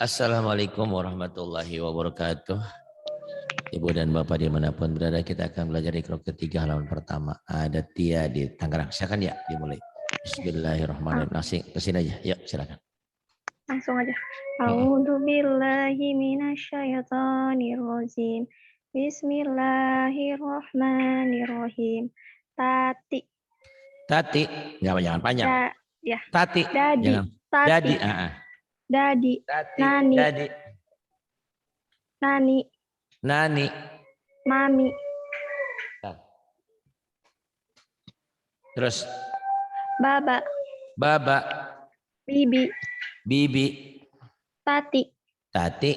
Assalamualaikum warahmatullahi wabarakatuh. Ibu dan Bapak dimanapun berada, kita akan belajar di kelompok ketiga halaman pertama. Ada Tia di Tangerang. Silakan ya, dimulai. Bismillahirrahmanirrahim. Langsung ke sini aja. Yuk, silakan. Langsung aja. A'udzu billahi minasyaitonir rajim. Bismillahirrahmanirrahim. Tati. Tati, jangan panjang. Ya. Tati, Dadi. jangan. Tati. Dadi, Dadi. Tati, Nani. Dadi. Nani. Nani. Mami. Terus. Baba. Baba. Bibi. Bibi. Tati. Tati.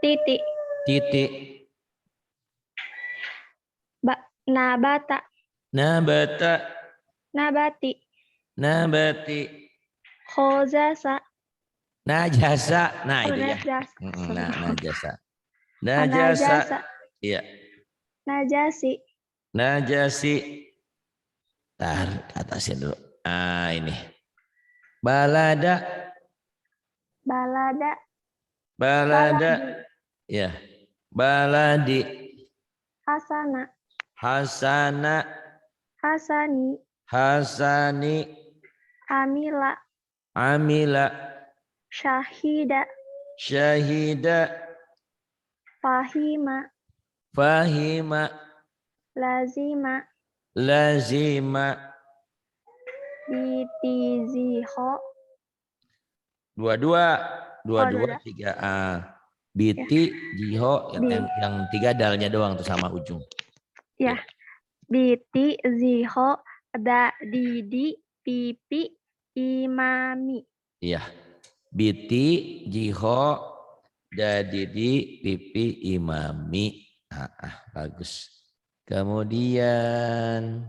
Titi. Titi. Nabata. Nabata. Nabati. Nabati. Khozasa. Najasa. Nah, itu ya. Najasa. Najasa. Iya. Najasi. Najasi. Tar atasnya dulu. Ah, ini. Balada. Balada. Balada. Ya. Baladi. Hasana. Hasana. Hasani. Hasani. Amila. Amila. Syahida. Syahida. Fahima. Fahima. Lazima. Lazima. Bitiziho. Dua-dua, 3A. Biti, jiho, yang 3 dalnya doang tuh sama ujung. Ya. Biti, ziho, didi, pipi, imami. Iya. Biti, jiho, dadidi, pipi, imami. Bagus. Kemudian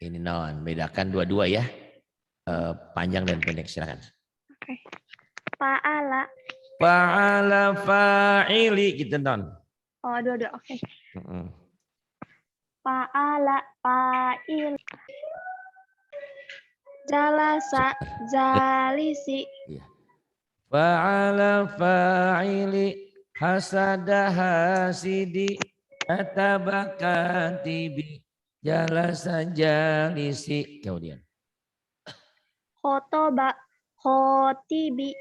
ini non, bedakan dua-dua ya. Panjang dan pendek, silakan. Oke. Fa'ala. Fa'ala fa'ili gitu non. Oh, dua-dua. Oke. Fa'ala fa'il. Jalasa jalisi. Iya. Fa'ala fa'ili hasada hasidi atabakatibi jalasa jalisi. Kemudian Khotoba khotibi.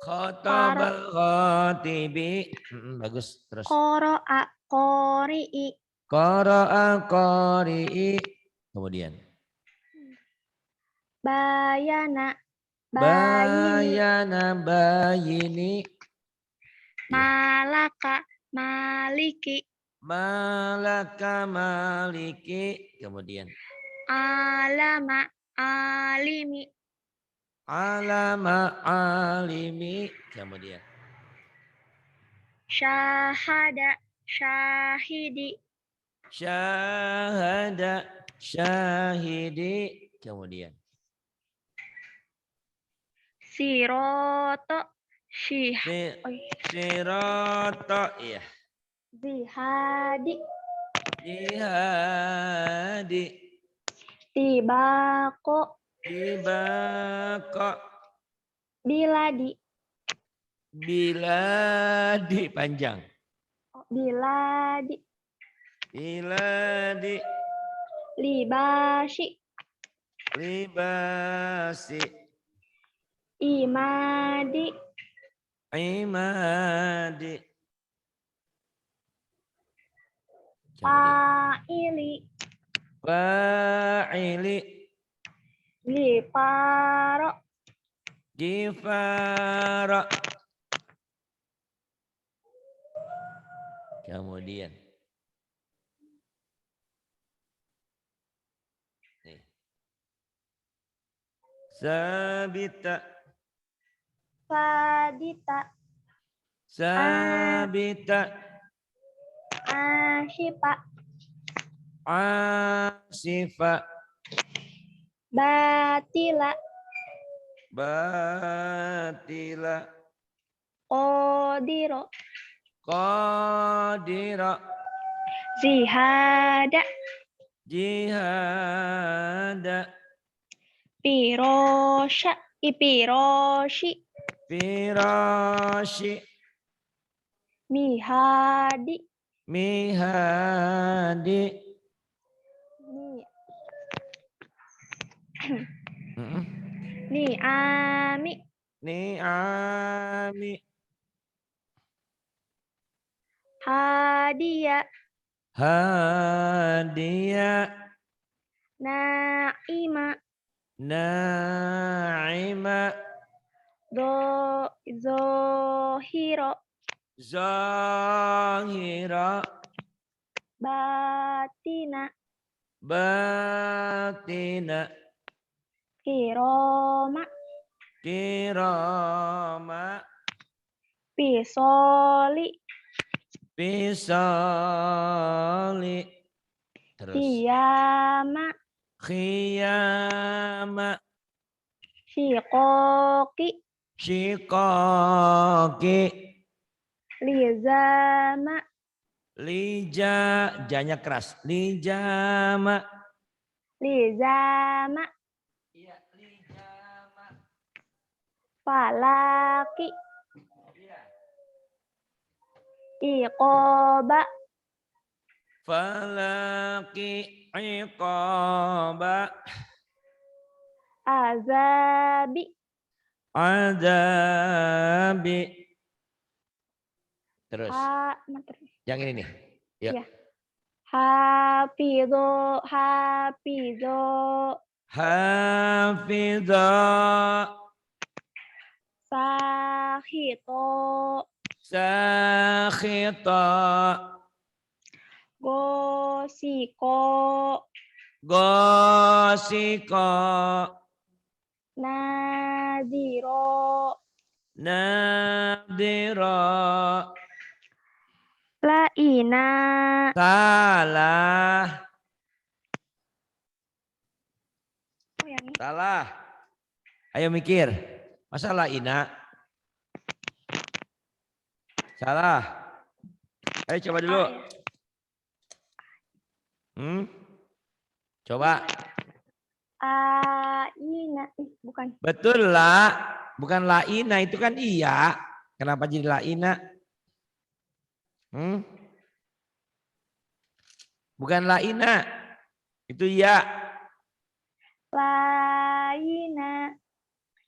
khotobal khotibi. Bagus. Terus Qara'a qari'i. qara'a qari'i. Kemudian Bayana bayana bayini. Malaka maliki. Malaka maliki. Kemudian Alama alimi. alama alimi. Kemudian Syahada syahidi. syahada syahidi. Kemudian Siroto siroto. Iya. Zihadi. Jihadi. Tibako. Tibako. Biladi. Biladi panjang. Biladi. Biladi. Libasi. Libasi. Imadi. Imadi. Fa'ili. Fa'ili. Gifaro. Gifara. Kemudian nih. Sabita. Sadita. Sabita. Asyifa. Asifa. Batila. Batila. Qadiro. Qadira. Zihada. Jihada. Pirosha. Ipiroshi. Firashi. Mihadi. Mihadi. Ni, Mm-mm. Niami. Ni'ami. Hadia. Hadia. Naima. Na'ima. Zohiro. Zahira. Batina. Batina. Kiroma. Kirama. Pisoli. Pisali. Terus. Kiyama. Khiyama. Shikoki. Shikoki. Lizama. Lija. Janya keras. Lijama. Lizama. Iya, lijama. Falaki. Iya. Iqoba. Falaki. Iqaba. Azabi. Adabi. Terus. Yang ini nih. Yuk. Ya. Hafizo. Hafizo. Hafidha. Sahito. Sakhita. Gosiko. Gosika. Naziro. Nadira. Laina. Salah. Oh, yang ini. Salah. Ayo mikir. Masalah ina. Salah. Ayo coba dulu. Ah, ya. Coba. Aina. Bukan. Betul lah. Bukan laina. Itu kan iya. Kenapa jadi laina? Bukan laina. Itu iya. Laina.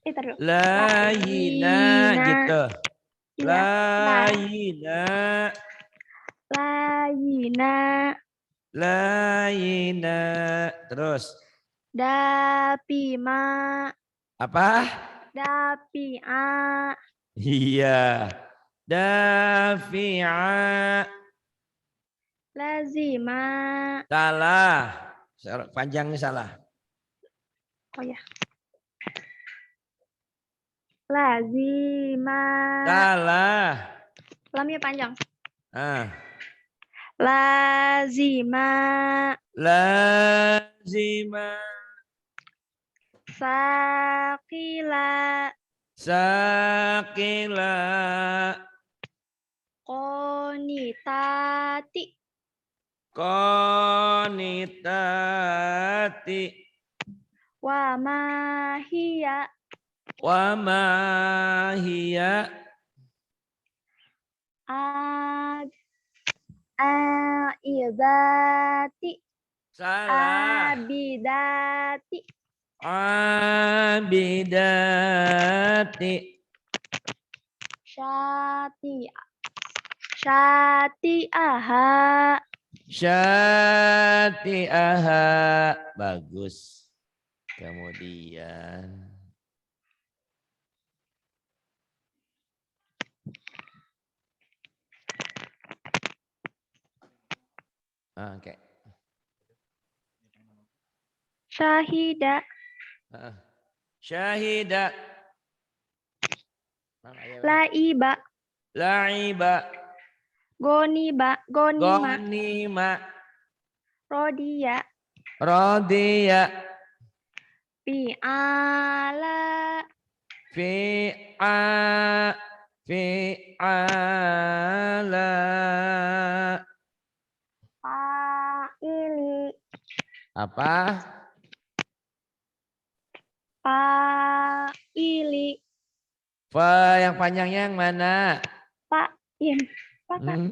Taruh. Laina gitu. Iya. Laina. Laina. Laina. Terus. Dapima. Apa? Dapia. Iya. Dafi'a. Lazima. Salah. Panjangnya salah. Oh ya. Lazima. Salah. Lamnya panjang. Ah. Lazima. Lazima. Sakila. Sakila. Konitati. Konitati. Wa mahia. Wa mahia. Aidati. Salah. Abidati. Abidati. Syati'aha. Syati'aha. Bagus. Kemudian. Oke. Syahida. Syahida. Laiba. Laiba. Goniba. Gonima. Gonima. Rodia. Rodiya. Fi'ala. Fi'a. Fi'ala. Fa'ili. Apa? Fa'ili. Fa yang panjangnya yang mana? Pak, iya, Pak, Hmm?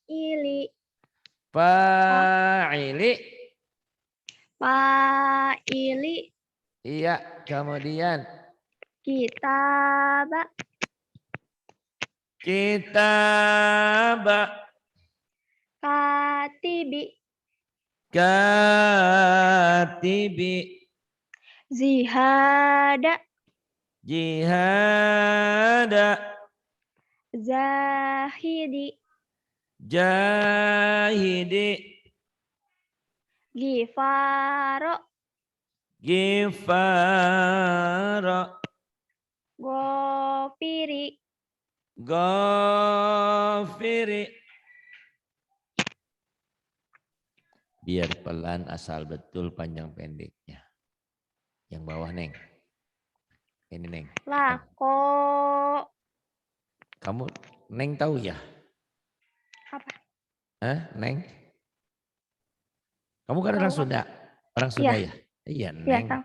Ili, Fa'ili. Ili, Iya, kemudian Kitab, kitab, Katibi, katibi, Zihada, jihad, Zahidi, jahidi, Gifaro, gifara, Gofiri, ghafiri. Biar pelan asal betul panjang pendeknya. Yang bawah Neng. Ini Neng. Lako, Kamu Neng tahu ya? apa? Hah, Neng? Kamu kan orang Tahu apa? Sunda. Orang Sunda Iya, ya? Iya, iya Neng. tahu.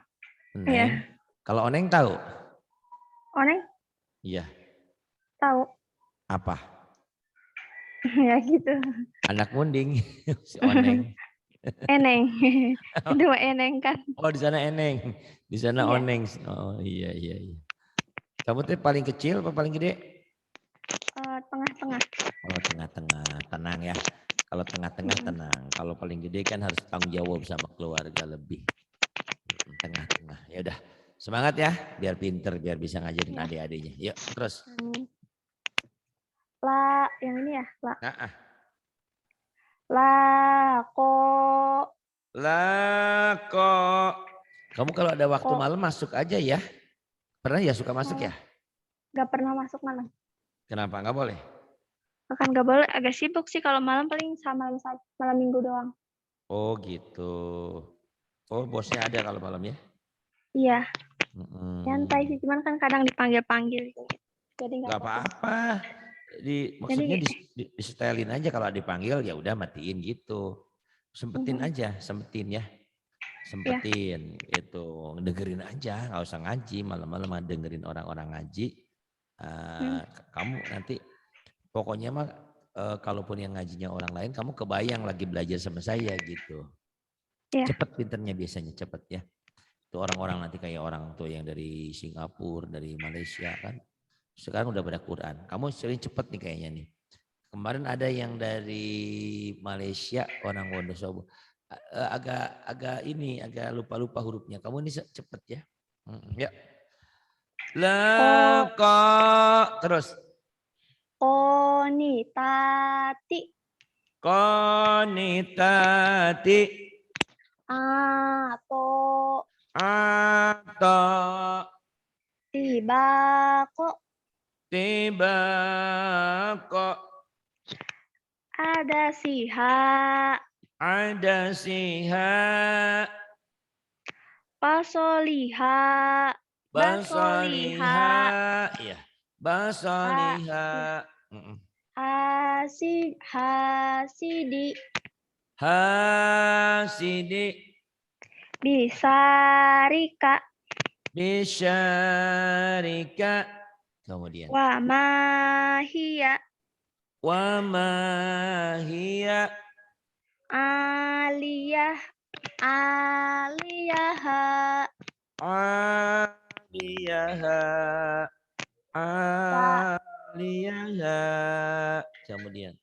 Iya, Neng. Kalau Oneng tahu? Oneng Iya. tahu. Apa? Ya gitu. Anak munding. Si Oneng. Eneng. Itu mah eneng kan. Oh, di sana Eneng. Di sana Iya. Oneng. Oh, iya, iya, iya. Kamu tuh paling kecil apa paling gede? Tengah-tengah. Oh, tengah-tengah. Tenang ya. Kalau tengah-tengah tenang. Kalau paling gede kan harus tanggung jawab sama keluarga lebih. Tengah-tengah. Ya udah. Semangat ya, biar pinter, biar bisa ngajarin Iya. adik-adiknya. Yuk, terus. Yang ini ya, Nah, Lako, lah kok. Kamu kalau ada waktu kok malam masuk aja ya. Pernah ya suka masuk ya? malah nggak pernah masuk malam. Kenapa nggak boleh? Bahkan nggak boleh, agak sibuk sih kalau malam paling sama malam minggu doang. Oh gitu. Oh bosnya ada kalau malam ya? Iya, nyantai Mm-mm. sih, cuman kan kadang dipanggil-panggil gitu. Jadi nggak Gak fokus. apa-apa. Maksudnya Jadi di setelin aja kalau dipanggil ya udah matiin gitu. Sempetin aja, sempetin ya. ya, Sempetin itu dengerin aja, nggak usah ngaji malam-malam dengerin orang-orang ngaji. mm, Eh, kamu nanti pokoknya mah kalaupun yang ngajinya orang lain kamu kebayang lagi belajar sama saya gitu. ya, Cepet pinternya biasanya cepet ya. Itu orang-orang nanti kayak orang tuh yang dari Singapura, dari Malaysia kan. Sekarang udah pada Quran. Kamu sering cepet nih kayaknya nih. Kemarin ada yang dari Malaysia orang Wonosobo. Agak ini agak lupa-lupa hurufnya. Kamu ini cepet ya. Ya. ko, Leko terus. konitati, Konitati atau atau tiba kok tiba kok ada siha, ada siha pasoliha, basoliha, basoliha ya basoliha hasidi, hasidi bisarika, bisyarika kemudian wa mahia, wa mahia aliyah, aliyaha, aliyaha sa, aliyaha kemudian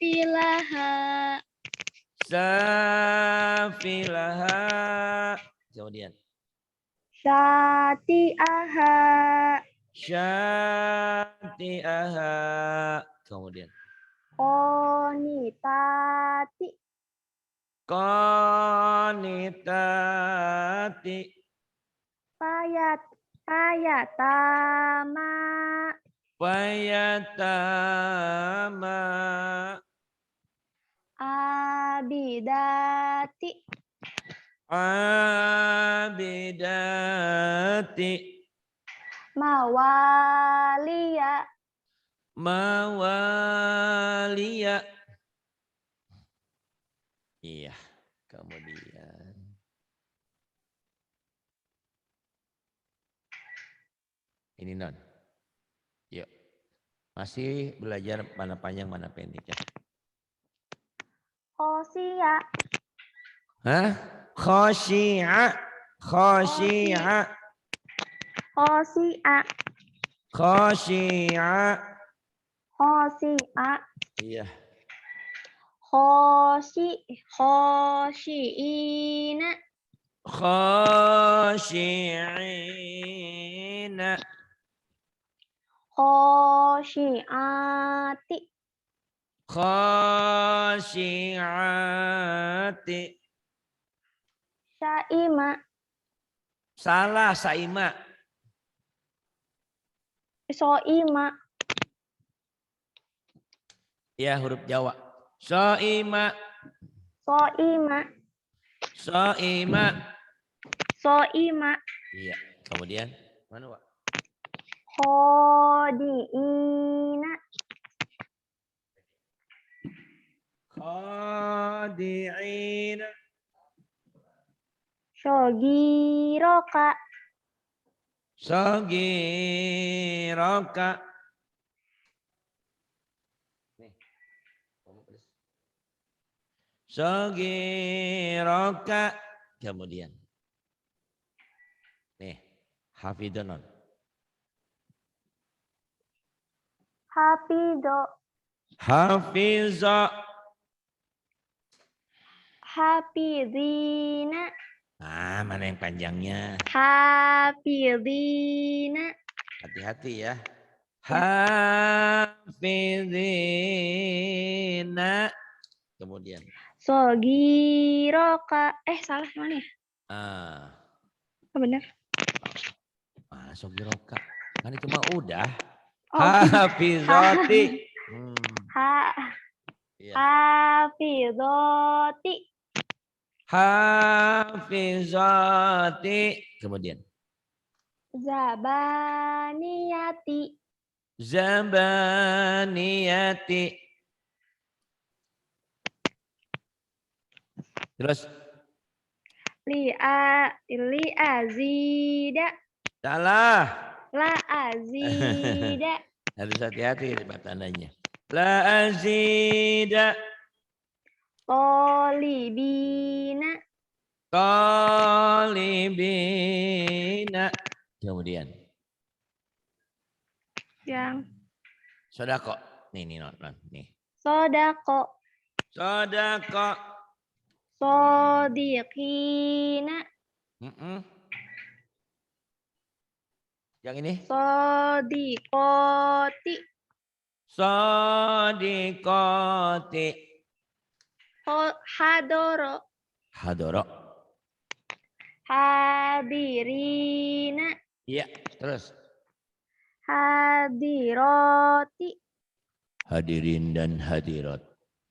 safilaha, safilaha kemudian satiaha, syati'aha kemudian konitati, qanitati payatama, fayatama abidati, abidati mawaliya, mawaliya iya kemudian Ini non. Yuk. Masih belajar mana panjang mana pendek ya. Khosia. Hah? Khosyi'a. Khosyi'a. Khosia. Khosyi'a. Khosia. Iya. Khosyiina. Khosyi'ina. Khosyiati. Khosyi'ati. Syaima. Salah, Saima. Soima. Ya, huruf Jawa. Soima. Soima. Soima. Soima. Iya. Kemudian mana, Wak? Khodiina. Khadi'ina. Shogiroka. Sagiraka. Nih. Sagiraka. Kemudian. Nih. Hafidhanon. Hafido. Hafiza. Hafidina. Ah, mana yang panjangnya? Hafidina. Hati-hati ya. Hafidina. Kemudian. Sogiroka. Salah mana ya? Ah. Oh, benar. Sogiroka. Kan itu mah udah. Oh, Hafizati. Iya. Hafidoti. Hafizati. Kemudian. Zabaniyati. Zabaniyati. Terus. Li'azida. Salah. La azida. Harus hati-hati tandanya. La azida. Tolibina. Talibina. Kemudian. Yang. Sodako. Nih, non. Nih. Sodako. Sodako. Sodiqina. Yang ini? Sodiqoti. Sodiqoti. Hadoro. Hadoro. Hadirina. Iya, terus. Hadiroti. Hadirin dan hadirat.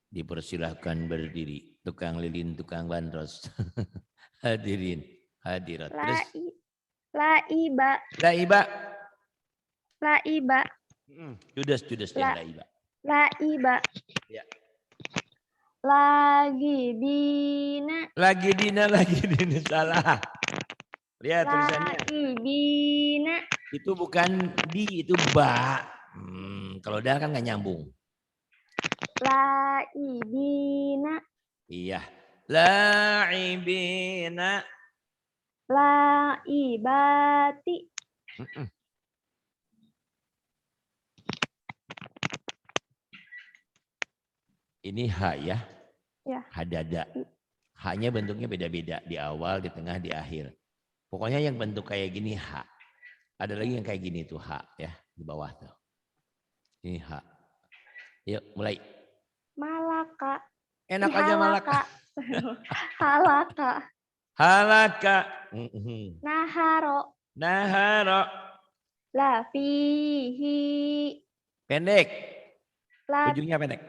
Dipersilahkan berdiri. Tukang lilin, tukang bandros. Hadirin, hadirat. Terus. Laiba. Laiba. Laiba. Judas ya laiba. Laiba. Ya. Lagi dina. Lagi dina salah. Lihat tulisannya. Lagi dina. Itu bukan di, itu ba. Kalau dah kan nggak nyambung. Laibina. Iya. Laibina. Laibati. Ini H ya. Ya. Hadada. H-nya bentuknya beda-beda. Di awal, di tengah, di akhir. Pokoknya yang bentuk kayak gini H. Ada lagi yang kayak gini tuh H ya. Di bawah tuh. Ini H. Yuk mulai. Malaka. Enak aja malaka. Halaka. Halaka. Naharo. Naharo. Lafihi. Pendek. Ujungnya pendek.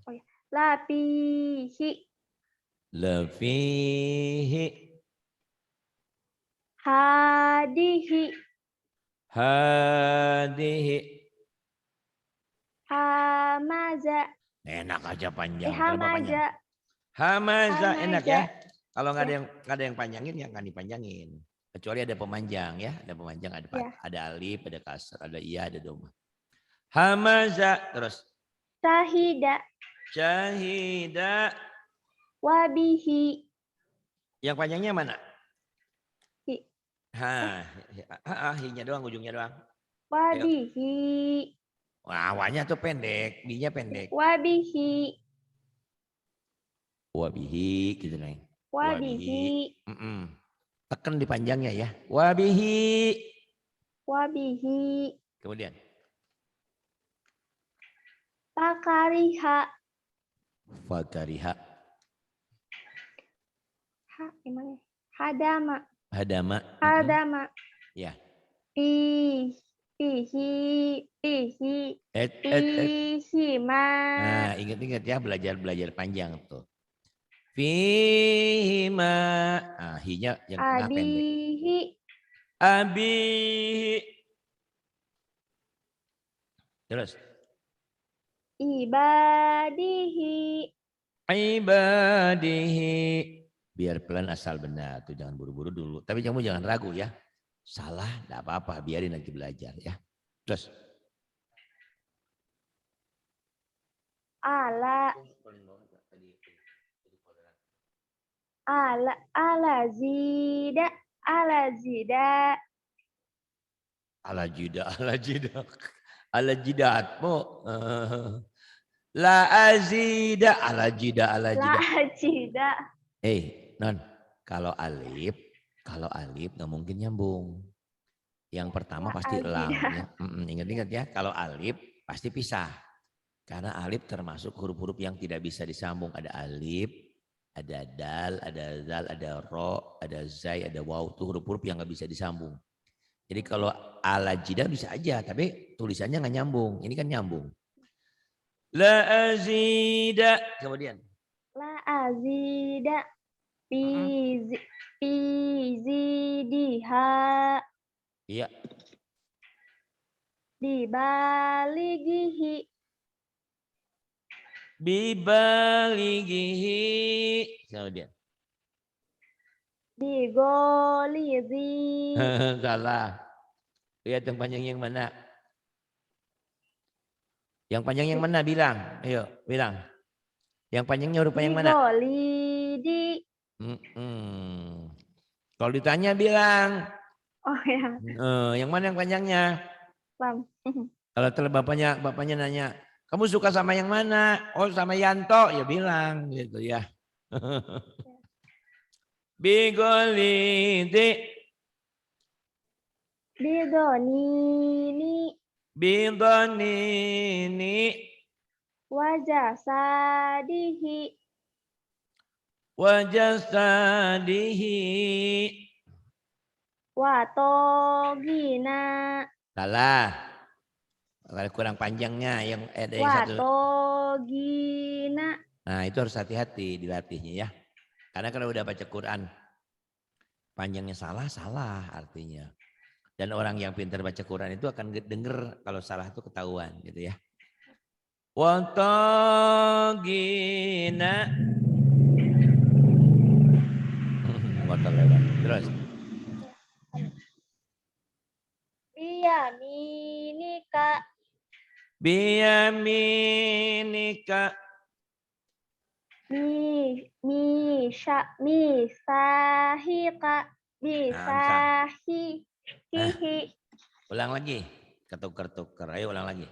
Oh ya. Lafihi. Lafihi. Hadihi. Hadihi. Hamaza. Enak aja panjang. Hamaza. Hamaza enak ya. Kalau nggak ada yang panjangin ya nggak dipanjangin. Kecuali ada pemanjang ya, ada pemanjang, Ya. ada alif, ada kasar, ada iya, ada doma. Hamaza terus. Syahida. Syahida. Wabihi. Yang panjangnya mana? Hi. Hi-nya doang, ujungnya doang. Ayo. Wabihi. Wah, awalnya tuh pendek, bi-nya pendek. Wabihi. Wabihi gitu nih. Wabihi. Tekan di panjangnya ya. Wabihi. Wabihi. Kemudian. Fakariha. Fakariha. Gimana? Hadama. Hadama. Hadama. Ya. Pihi. Pihima. Nah, ingat-ingat ya, belajar panjang tuh. Fihima. Nah, hi-nya yang tengah pendek. Abihi. Terus. Ibadihi. Ibadihi. Biar pelan asal benar. Tuh jangan buru-buru dulu. Tapi kamu jangan ragu ya. Salah, enggak apa-apa. Biarin nanti belajar ya. Terus. Ala zida. Ala jidatmu. La azida. Ala jida. Non, kalau alif nggak mungkin nyambung. Yang pertama pasti elang. Ya. Ingat-ingat ya, kalau alif pasti pisah. Karena alif termasuk huruf-huruf yang tidak bisa disambung. Ada alif, ada dal, ada zal, ada ro, ada zai, ada waw. Itu huruf-huruf yang nggak bisa disambung. Jadi kalau ala jida bisa aja, tapi tulisannya nggak nyambung. Ini kan nyambung. La azida. Kemudian. La azida. Pizidiha. Iya. Dibalighi. Bibalighi. Kemudian. Digolizi. Salah. Lihat yang panjang yang mana? Yang panjang yang mana bilang? Ayo, bilang. Yang panjangnya huruf yang mana? Digolidi. Kalau ditanya bilang. Oh ya. Yang mana yang panjangnya? Kalau bapaknya nanya, kamu suka sama yang mana? Oh, sama Yanto, ya bilang gitu ya. Bigolidi. Bidonini. Wajasadihi. Watogina. Salah. Kalau kurang panjangnya yang ada yang satu. Watogina. Nah, itu harus hati-hati dilatihnya ya. Karena kalau udah baca Quran panjangnya salah artinya. Dan orang yang pintar baca Quran itu akan denger kalau salah itu ketahuan gitu ya. Watogina. Motor lewat. Terus. Biyaminika. Misahika. Misahihi. Ulang lagi. Ketuker-tuker. Ayo ulang lagi.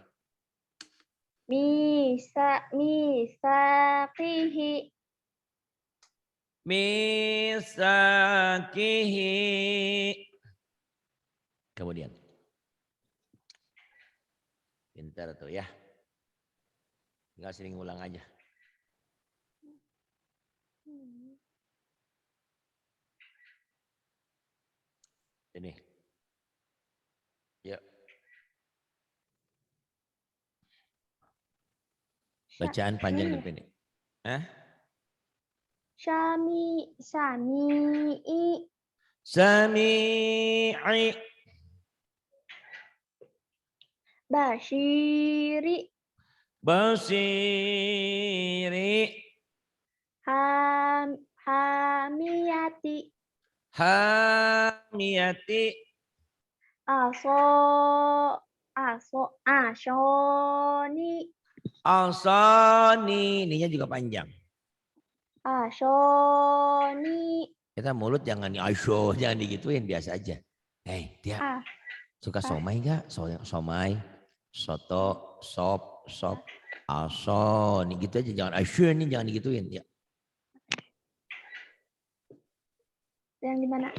Misakihi. Misakihi. Kemudian. Pintar tuh ya. Tinggal sering ulang aja. Ini. Yuk. Bacaan panjang dan pendek. Sami'i. Basiri. Hamiyati. Hamiyati. Asoni. Asani. Ininya juga panjang. Asoni. Kita mulut jangan asyo, jangan digituin, biasa aja. Dia Ah. suka somai enggak? Somai, soto, sop, aso, nih gitu aja, jangan asyo nih, jangan digituin ya. Yang di mana?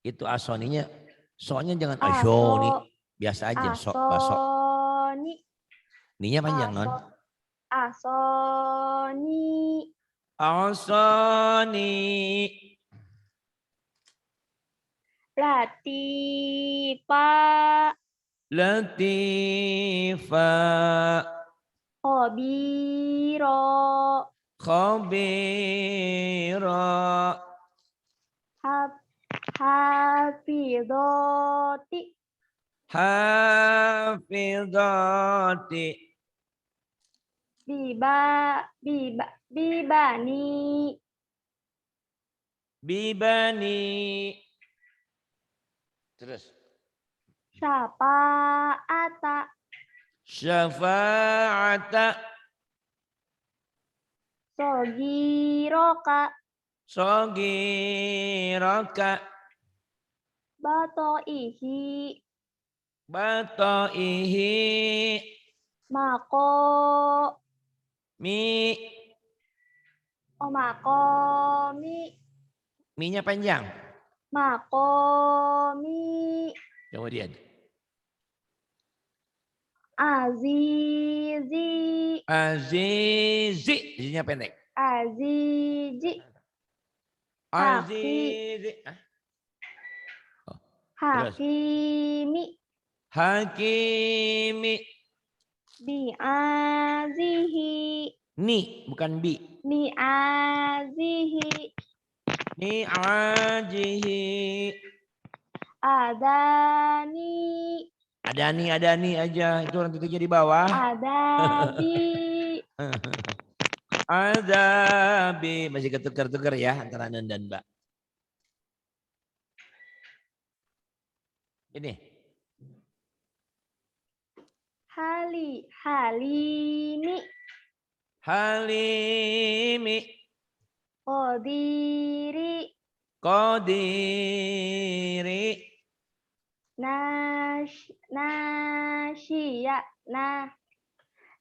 Itu asoninya, soalnya jangan asyo nih, biasa aja, baso. Asoni. Ninya panjang non. Asoni. Asoni. Latifa. Latifa. Khabiro. Khabira. Hafidoti. Hafidati. Bibani. Bibani. Terus. Syafa'ata. Syafa'ata. Sogiroka. Sogiraka. Bato'ihi. Bato'ihi. Mako. Mi. Makomi. Mi-nya panjang. Makomi. Kemudian. Azizi. Azizi. Zinya pendek. Azizi. Azizi. Hakimi. Hakimi. Bi'azihi. Ni, bukan bi. Ni'azihi. Ni'ajihi. Adani. Adani aja. Itu orang titiknya di bawah. Adabi. Adabi. Masih ketukar-tukar ya antara Nan dan Mbak. Ini. Halimi. Halimi. Qadiri. Qadiri. Nasiyati.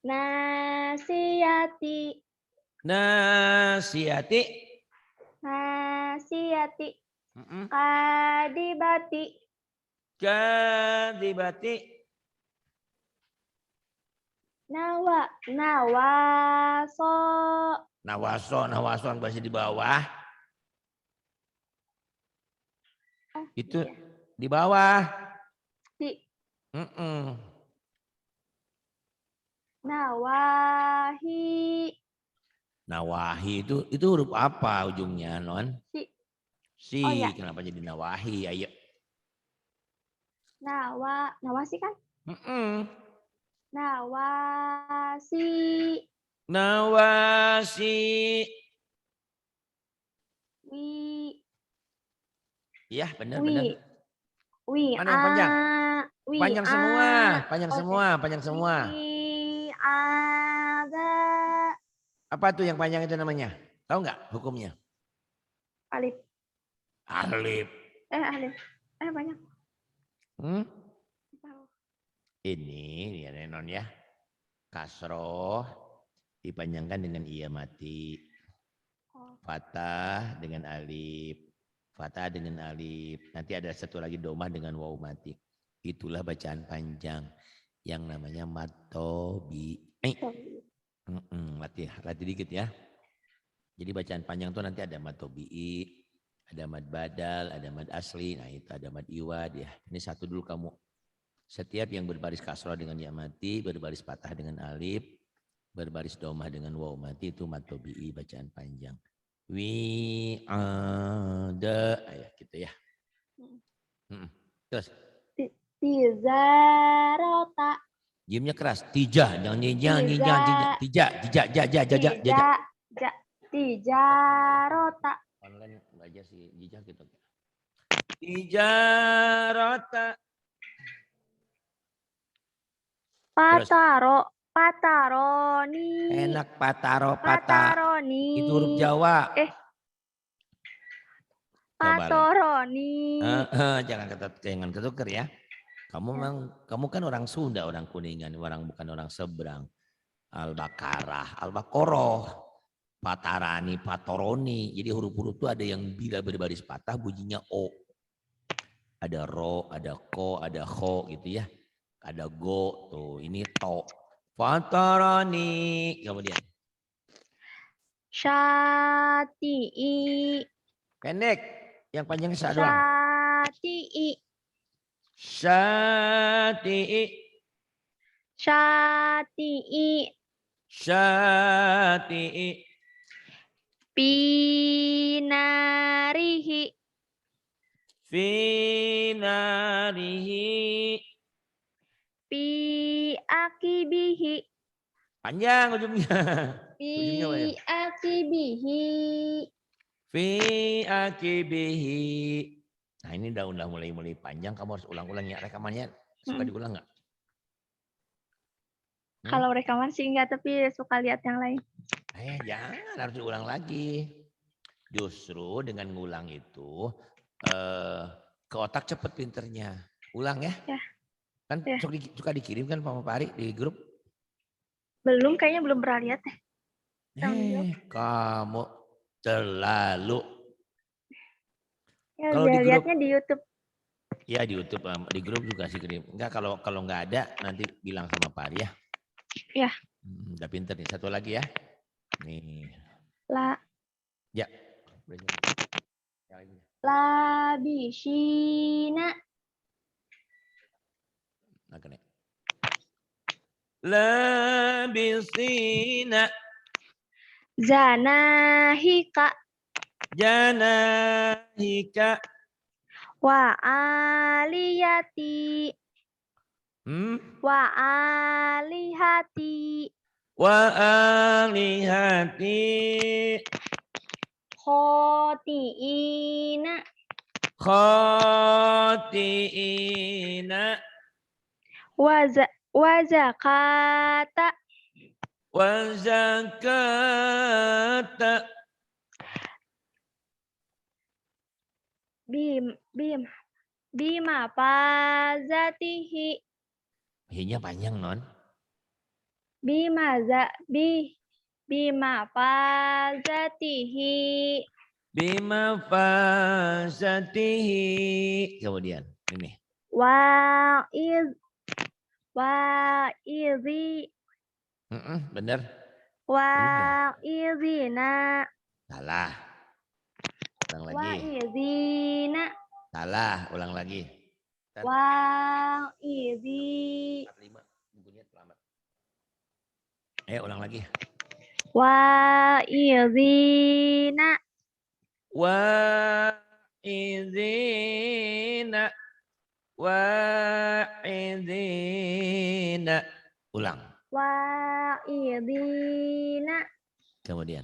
Nasiyati. Nasiyati. Kadibati. Kadibati. Nawaso. Nawaso masih di bawah. Itu di bawah. Nawahi itu huruf apa ujungnya, Non? Si. Ya. Kenapa jadi nawahi? Ayo. Nawasi kan? Nawasi. Iya, benar. Mana yang panjang? Panjang semua. Apa tuh yang panjang itu namanya? Tahu nggak hukumnya? Alif. Alif. Alif. Banyak. Ini ya Non ya. Kasroh dipanjangkan dengan iya mati. Fathah dengan alif. Fathah dengan alif. Nanti ada satu lagi domah dengan waw mati. Itulah bacaan panjang yang namanya matobi. Latih dikit ya. Jadi bacaan panjang tuh nanti ada matobi'i, ada mad badal, ada mad asli. Nah itu ada mad iwad ya. Ini satu dulu kamu. Setiap yang berbaris kasroh dengan ya mati, berbaris patah dengan alif, berbaris domah dengan waw mati itu matobi'i bacaan panjang. Ada gitu ya. Terus. Tizarota. Jimnya keras. Tija, jangan tija. Tijarota. Online aja si Jijah gitu. Tijarata. Terus. Pataroni. Enak pataro. Pataroni. Itu huruf Jawa. Coba lagi. Patoroni. Jangan ketuker ya. Kamu kan orang Sunda, orang Kuningan, bukan orang seberang. Al-Baqarah, Al-Baqarah, Patarani, Patoroni. Jadi huruf-huruf itu ada yang bila berbaris patah bunyinya O. Ada ro, ada ko, ada kho gitu ya. Ada go, tuh ini to. Patarani. Kemudian. Syati'i. Pendek. Yang panjang sa doang. Syati'i. Syati'i. Syati'i. Syati'i. Pinarihi. Finarihi. Pi akibihi. Panjang ujungnya. Pi Ujungnya panjang. akibihi. Fi akibihi. Nah ini udah mulai panjang. Kamu harus ulang-ulang ya rekamannya. Suka diulang nggak? Kalau rekaman sih enggak, tapi suka lihat yang lain. Jangan, harus diulang lagi. Justru dengan ngulang itu ke otak cepet pinternya. Ulang ya. Kan ya. suka dikirim kan Pak Ari di grup? Kayaknya belum pernah lihat deh. Kamu terlalu. Ya, kalau lihatnya di YouTube. Ya di YouTube, di grup juga sih kirim. Enggak, kalau nggak ada nanti bilang sama Pak Ari ya. Ya. Udah pinter nih. Satu lagi ya. Nih. Ya. Labishina. Labisina. Zanahika. Janahika. Wa aliyati. Wa alihati. Wa alihati. Khotiina. Khotiina. Wa zakata. Wa zakata. Bima fazatihi. Hi-nya panjang non. Bima fazatihi. Bima fazatihi. Kemudian ini. Bener. Wa'izina. Salah. Ulang lagi. Wa'izina. Salah, ulang lagi. Wa'izi. Ulang lagi. Wa'izina. Wa'izina. Wa'izina. Ulang. Wa'izina. Kemudian.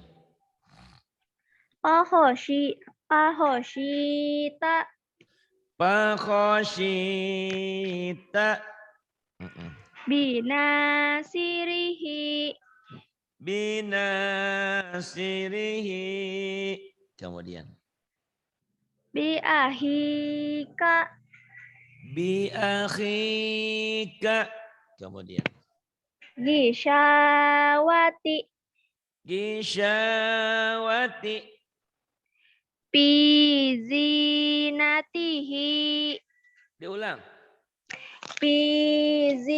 Pahoshita. Pakhoshita. Binasirihi. Binasirihi. Kemudian. Bi'ahika. Bi'akhika. Kemudian. Gishawati. Gishawati. Bizinatihi. Diulang. Bizinatihi.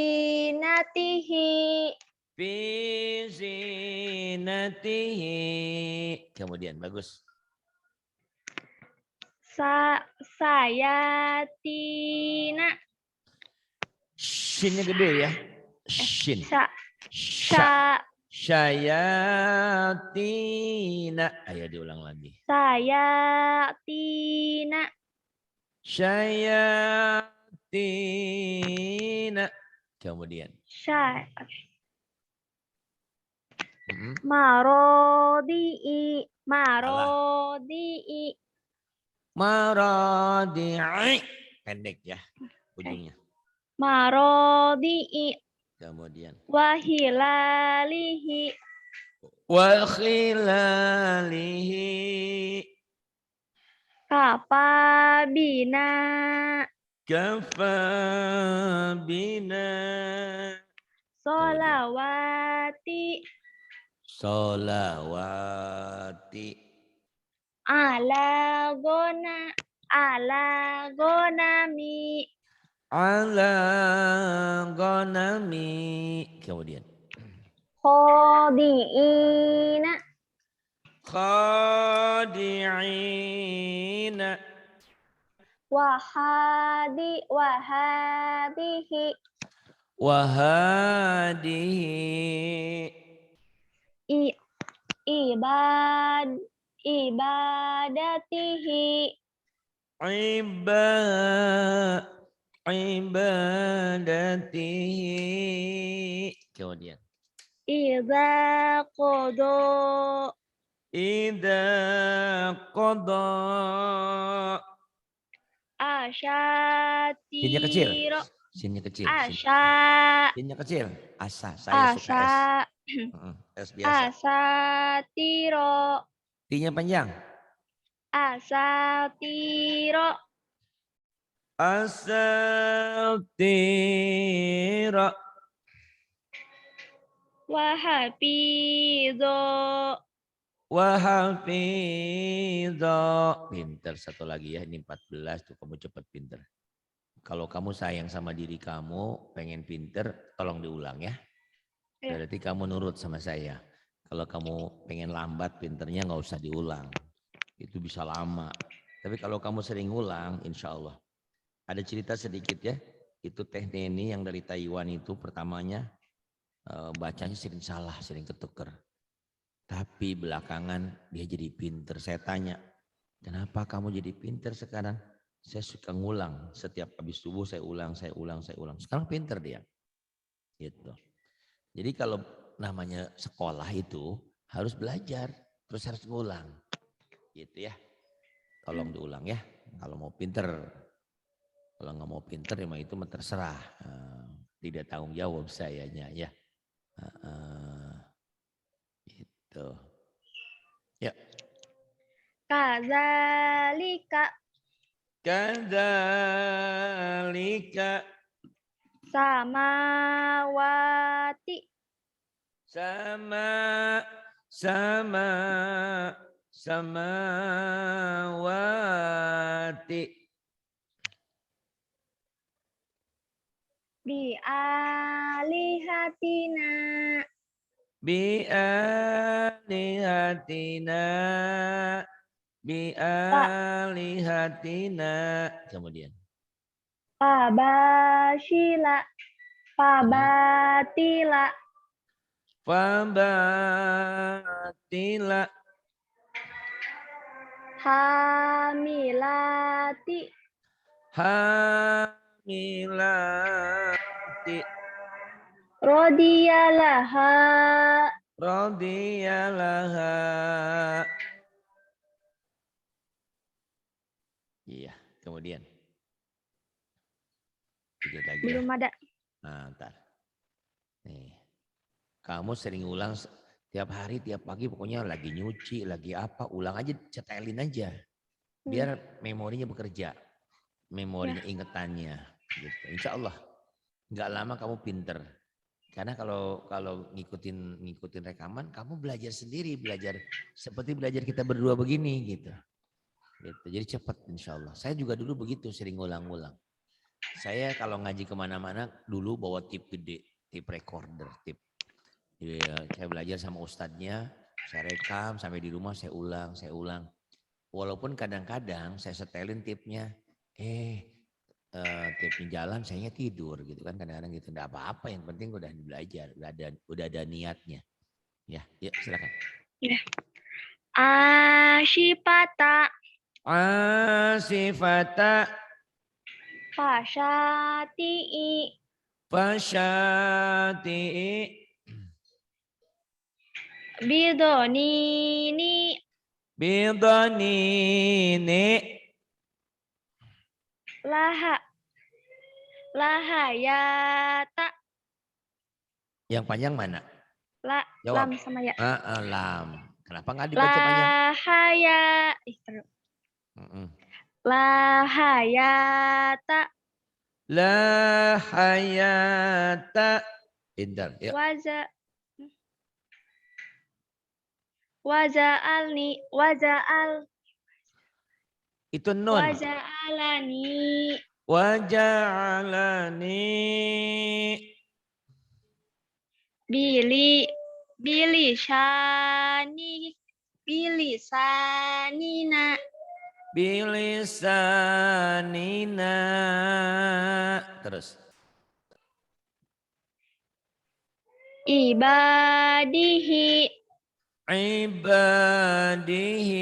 Bizinatihi. Kemudian bagus. Sayatina. Shinnya gede ya. Shin. Syayatina. Ayo diulang lagi. Sayatina. Syayatina. Kemudian. Marodi'i. Marodi'i. Maradi'i. Pendek ya ujungnya. Marodi'i. Kemudian. Wahilalihi. Wa khilalihi. Kafabina. Kafa bina. Kemudian. Solawati. Solawati. Ala gonami. Ala ghanami. Kemudian. Khodi'ina. Khadi'ina. Wahadihi. Wahadihi. Ibadatihi. Ibadatihi. Kemudian. Idza qada. Idza qada. Sinnya kecil. Asyatiro. Sinnya kecil. Sinnya kecil. Asa. Saya suka S. S biasa. Asatiro. T-nya panjang. Asatiro. Asatira. Wahafizo. Wahafidha. Pinter satu lagi ya. Ini 14 tuh kamu cepat pinter. Kalau kamu sayang sama diri kamu, pengen pinter, tolong diulang ya. Berarti kamu nurut sama saya. Kalau kamu pengen lambat pinternya nggak usah diulang. Itu bisa lama. Tapi kalau kamu sering ulang, insya Allah. Ada cerita sedikit ya. Itu Teh Neni yang dari Taiwan itu pertamanya bacanya sering salah, sering ketuker. Tapi belakangan dia jadi pinter. Saya tanya, kenapa kamu jadi pinter sekarang? Saya suka ngulang. Setiap habis subuh saya ulang. Sekarang pinter dia. Gitu. Jadi kalau namanya sekolah itu harus belajar. Terus harus ngulang. Gitu ya. Tolong diulang ya. Kalau mau pinter. Kalau nggak mau pinter ya itu terserah. Tidak tanggung jawab sayanya ya. Gitu. Ya. Kadzalika. Kadzalika. Samawati. Samawati. Bi'alihatina. Bi'alihatina. Kemudian. Pabatila. Fabatila. Hamilati. Hamilati. Rodiyalaha. Iya, kemudian. Sedikit lagi Belum ya. ada. Nah, ntar. Nih. Kamu sering ulang tiap hari, tiap pagi pokoknya lagi nyuci, lagi apa, ulang aja, cetelin aja. Biar memorinya bekerja. Memorinya, ingetannya. Gitu. Insya Allah. Nggak lama kamu pinter. Karena kalau ngikutin rekaman, kamu belajar sendiri, seperti belajar kita berdua begini gitu. Jadi cepat insya Allah. Saya juga dulu begitu, sering ngulang-ngulang. Saya kalau ngaji kemana-mana dulu bawa tip gede, tip recorder, tip. Saya belajar sama ustadznya, saya rekam sampai di rumah saya ulang. Walaupun kadang-kadang saya setelin tipnya, tipnya jalan saya tidur gitu kan, kadang-kadang gitu. Enggak apa-apa, yang penting udah belajar, udah ada niatnya. Ya silakan. Ya. Asyifata. Asifata. Fasyati'i. Fasyati'i. Bidonini. Bidonini. Laha. Lahayata. Yang panjang mana? Lam Jawab. sama ya. Lam. Kenapa nggak dibaca panjang? Lahaya. Lahayata. La hayata. Pintar. Yuk. Waja'al. Itu nun. Waja'alani. Waja'alani. Bilisanina. Bilisanina. Terus. Ibadihi. Ibadihi.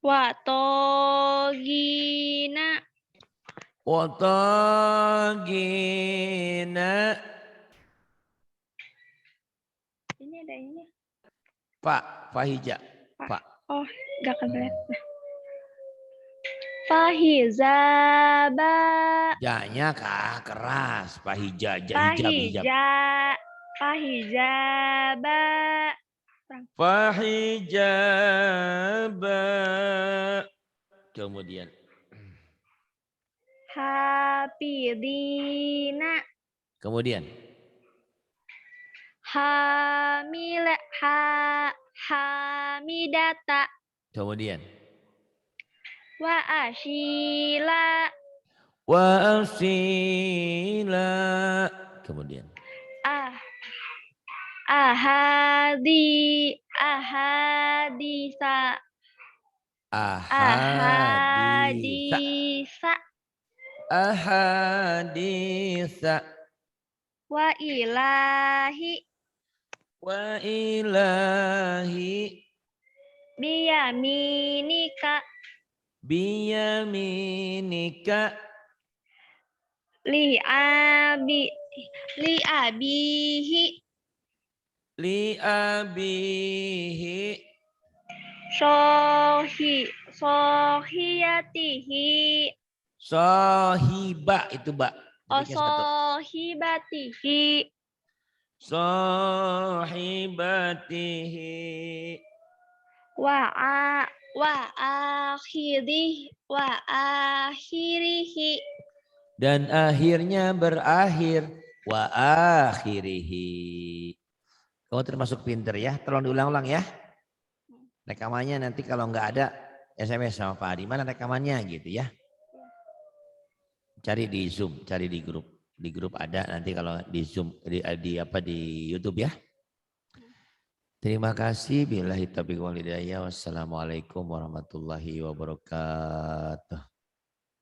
Watogina. Watagina. Ini ada ini. Pak, Fahija. Pak. Oh, gak kebelet. Fahizaba. Ja-nya keras. Fahija, Fahijaba. Fahijaba. Kemudian. Hafidina. Kemudian. Hamidata. Kemudian. Wa ashila. Wa asila. Kemudian. Ahadisa. Ahadisa. Wa ilahi. Biyaminika. Li'abihi. Sohiyatihi. Sohiba itu Mbak. Sohibatihi. Sohibatihi. Wa akhirihi. Dan akhirnya berakhir. Wa akhirihi. Kamu termasuk pinter ya. Tolong diulang-ulang ya. Rekamannya nanti kalau nggak ada SMS sama Pak Adi. Mana rekamannya gitu ya. Cari di Zoom, cari di grup. Di grup ada nanti kalau di Zoom di YouTube ya. Terima kasih. Billahi taufiq wal hidayah. Wassalamualaikum warahmatullahi wabarakatuh.